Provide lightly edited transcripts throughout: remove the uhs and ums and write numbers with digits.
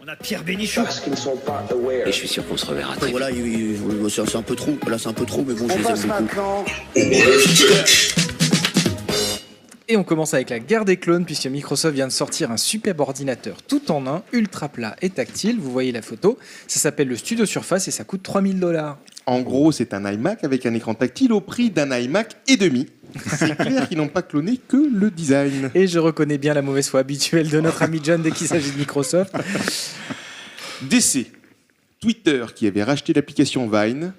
On a Pierre Bénichou. Et je suis sûr qu'on se reverra très vite. Voilà, c'est un peu trop. Là, c'est un peu trop, mais bon, je les aime beaucoup. Et on commence avec la guerre des clones, puisque Microsoft vient de sortir un superbe ordinateur tout en un, ultra plat et tactile. Vous voyez la photo. Ça s'appelle le Studio Surface et ça coûte 3000 $. En gros, c'est un iMac avec un écran tactile au prix d'un iMac et demi. C'est clair qu'ils n'ont pas cloné que le design. Et je reconnais bien la mauvaise foi habituelle de notre ami John dès qu'il s'agit de Microsoft. DC, Twitter qui avait racheté l'application Vine.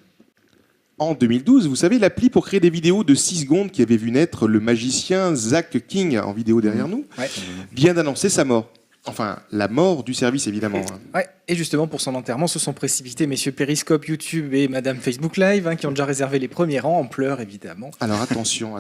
En 2012, vous savez, l'appli pour créer des vidéos de 6 secondes qui avait vu naître le magicien Zach King en vidéo derrière nous, Ouais. vient d'annoncer sa mort. Enfin, la mort du service, évidemment. Ouais. Et justement, pour son enterrement, se sont précipités messieurs Periscope, YouTube et Madame Facebook Live, qui ont déjà réservé les premiers rangs, en pleurs évidemment. Alors attention.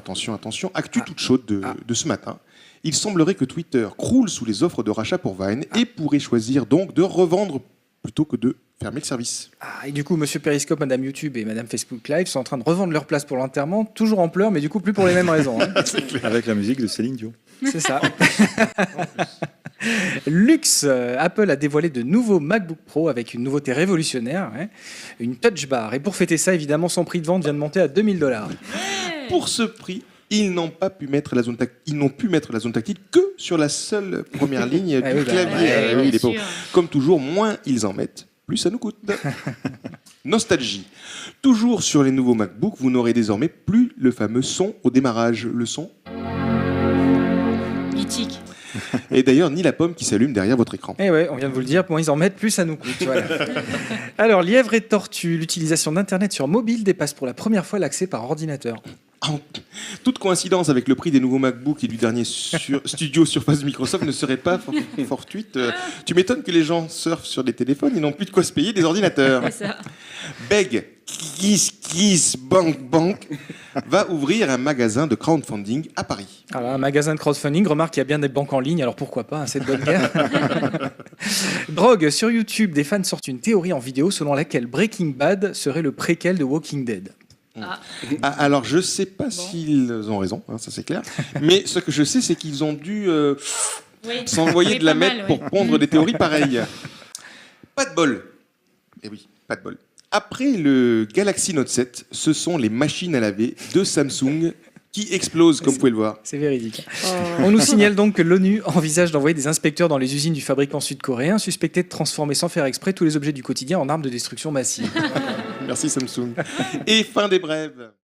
Actu toute chaude de ce matin. Il semblerait que Twitter croule sous les offres de rachat pour Vine et pourrait choisir donc de revendre plutôt que de fermer le service. Et du coup, monsieur Periscope, Madame YouTube et Madame Facebook Live sont en train de revendre leur place pour l'enterrement, toujours en pleurs, mais du coup plus pour les mêmes raisons. Avec la musique de Céline Dion. C'est ça. Luxe, Apple a dévoilé de nouveaux MacBook Pro avec une nouveauté révolutionnaire, une Touch Bar. Et pour fêter ça, évidemment, son prix de vente vient de monter à 2000 $. Pour ce prix, ils n'ont pu mettre la zone tactile que sur la seule première ligne du clavier. Les pauvres. Comme toujours, moins ils en mettent, plus ça nous coûte. Nostalgie. Toujours sur les nouveaux MacBook, vous n'aurez désormais plus le fameux son au démarrage. Le son mythique. Et d'ailleurs, ni la pomme qui s'allume derrière votre écran. Et ouais, on vient de vous le dire, moins ils en mettent, plus ça nous coûte. Voilà. Alors, lièvre et tortue, l'utilisation d'Internet sur mobile dépasse pour la première fois l'accès par ordinateur. Toute coïncidence avec le prix des nouveaux MacBook et du dernier Studio Surface de Microsoft ne serait pas fortuite. Tu m'étonnes que les gens surfent sur des téléphones, ils n'ont plus de quoi se payer des ordinateurs. C'est ça. Beg, Kiss, Bank va ouvrir un magasin de crowdfunding à Paris. Alors, un magasin de crowdfunding, remarque qu'il y a bien des banques en ligne, alors pourquoi pas, cette bonne guerre. Drogue, sur YouTube, des fans sortent une théorie en vidéo selon laquelle Breaking Bad serait le préquel de Walking Dead. Alors, je sais pas s'ils ont raison, ça c'est clair. Mais ce que je sais, c'est qu'ils ont dû s'envoyer de la mètre pour pondre des théories pareilles. Pas de bol. Eh oui, pas de bol. Après le Galaxy Note 7, ce sont les machines à laver de Samsung qui explosent, comme vous pouvez le voir. C'est véridique. On nous signale donc que l'ONU envisage d'envoyer des inspecteurs dans les usines du fabricant sud-coréen suspectés de transformer sans faire exprès tous les objets du quotidien en armes de destruction massive. Merci Samsung. Et fin des brèves.